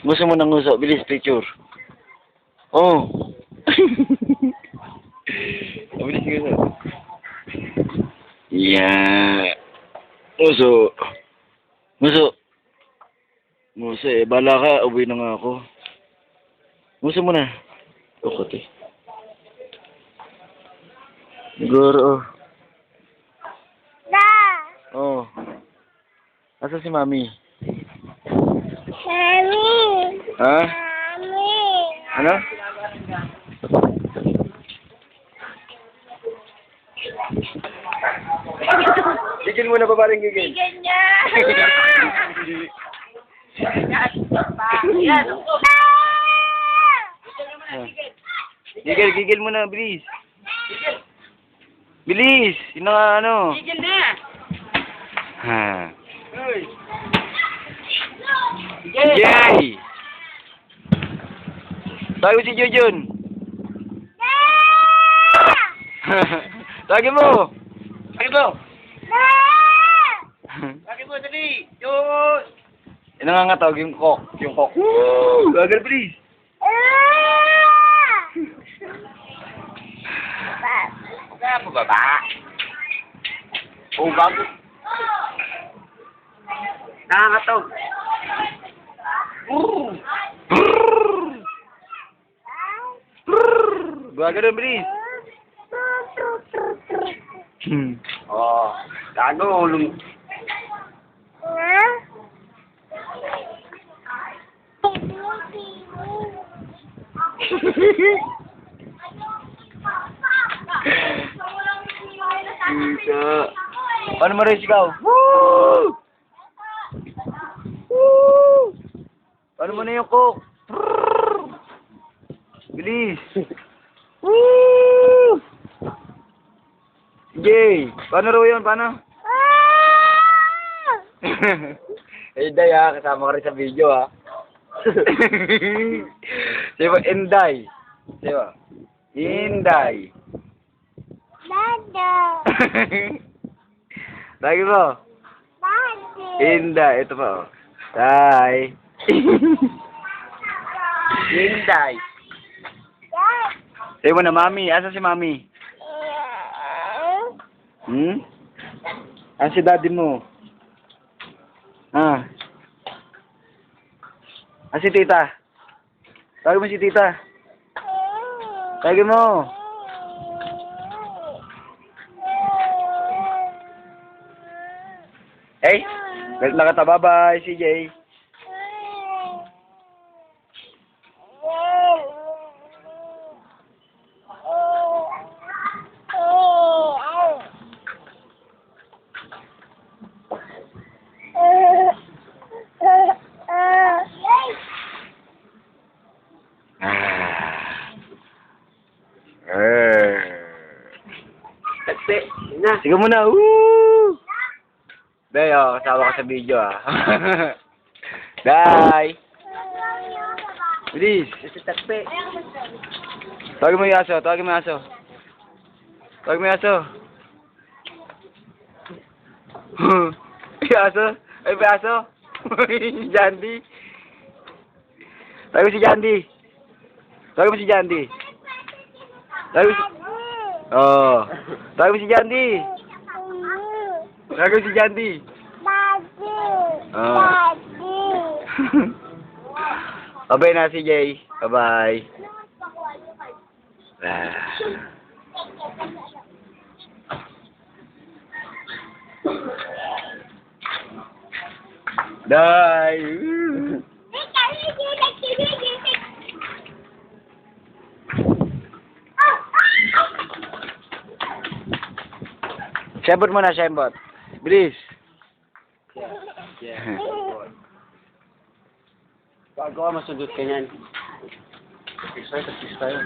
Nguso mo ng nguso. Bilis, picture. Oh. Bilis nguso. Yeah. Nguso. Nguso. Nguso eh. Bala ka. Uwi na nga ako. Nguso mo na. Ukot eh. Siguro oh. Oh. Asa si Mami? Mami. Ha? Mami. Ano? Gigil muna pa paring gigil. Gigil niya. Yan. Gigil, gigil muna, bilis. Bilis! Yun na ano. Gigil na. Ha. Yay! Tayo si Jujun. Tagin mo. Tagin mo. Tagin mo, dali. Yun. Yan nga nga tawag yung kok. Yung kok. Woo! Gagawin, please. Kaya mo baba? O bago. Nakakatog. Gagawin, please. Oh, gago. Paano mo rin sigaw? Woo! Woo! Paano mo na yung coke? Bilis! Woo! Yay! Paano raw yun? Paano? Eh, Day ha. Kasama ka rin sa video ha. Diba? Inday. Diba? Inday. Dada. Lagi mo. Dada. Inday. Ito pa oh. Day. Inday. Sabi mo na, Mami. Asa si Mami? Hmm? Asa si Daddy mo? Ah. Asa si Tita? Tawag mo si Tita. Tawag mo. Hey, galit na ka ta. Bye-bye, CJ. Sige muna. Woo! Day, oh, kasama ka sa video, ah. Day! Bilis! Tawagin mo yung aso, tawagin mo yung aso. Tawagin mo yung aso. Yung aso? Ay, may aso? Si Jandy. Tawagin mo si Jandy. Tawagin mo si Jandy. Tawagin mo si... Oh. Tawagin mo si Jandy. Tawagin mo si Jandy. Oh. Bye-bye na si Jay. Bye-bye. Day. Sembot mo na, sembot. Bilis. Yeah. Bago ka masundot ka niyan. Kiss tayo.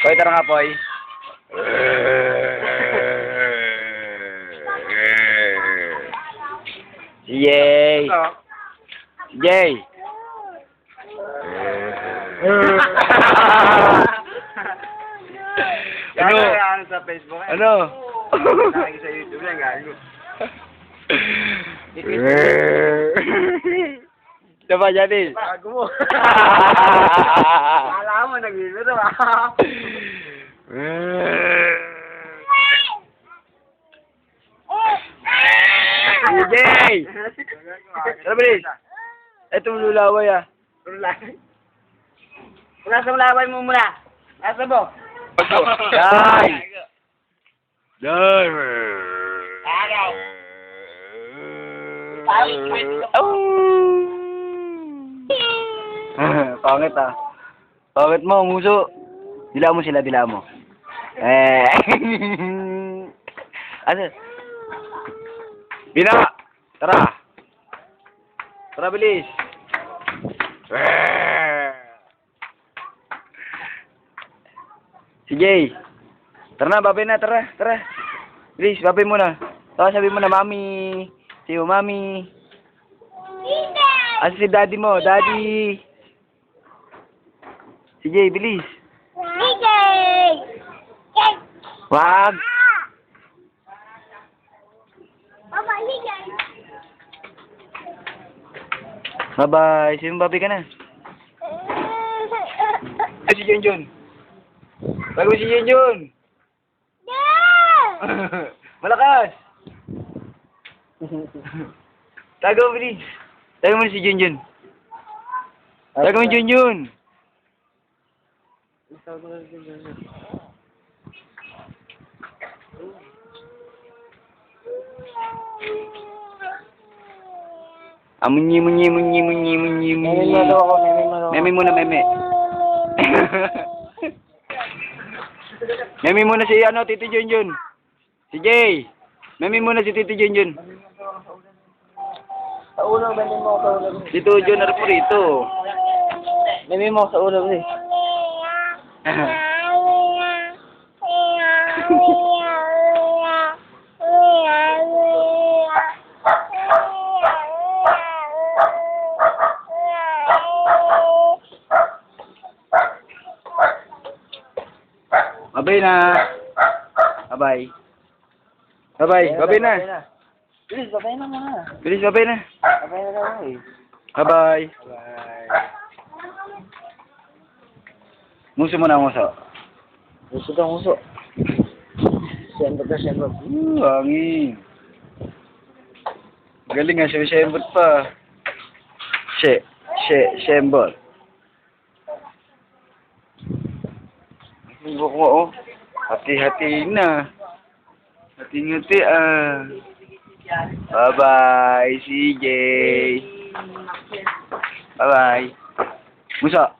Poy, tara nga, Poy. Yay! Yay! Ano? Ano sa Facebook? Ano? Nakikita sa YouTube yan, gago. Diba, Janice? Bago mo. Kala mo, nagbibiro DJ! Tara, bilis! Ito lulaway ah. Nasa laway mo muna. Nasa mo. Dai! Dai! Pangit ah. Pangit mo, muso. Dila mo sila, dila mo. Ano? Bina! Tara! Tara, bilis! Si Jay! Tara na, babay na, tara, tara. Bilis, babay mo na. Tapos sabi mo na, Mami. Siyo, Mami. Asa si daddy mo? Daddy! Si Jay, bilis. Wag! Bye-bye. Sino babay ka na? Ay, si Junjun. Bago si Junjun. Malakas. Tago mo, bilis. Tago mo na si Junjun. Tago mo si Junjun. Munyi. Meme muna, meme. Meme muna si Tito Junjun. Si Jay. Meme muna si Tito Junjun. Sa ulo, meme mo sa ulo. Tito Junior po rito. Meme mo sa ulo, eh. Babay na. Babay. Babay. Babay na. Bilis, babay na muna. Bilis, babay na. Babay na lang, eh. Babay. Bye. Muso mo na, muso. Uso ka, uso. Sembot na, sembot. Hangin. Galing nga, sembot pa. Sembot. Ibo ko, oh. Hati-hati na. Hati-hati, ah. Bye-bye, CJ. Bye-bye. Musa.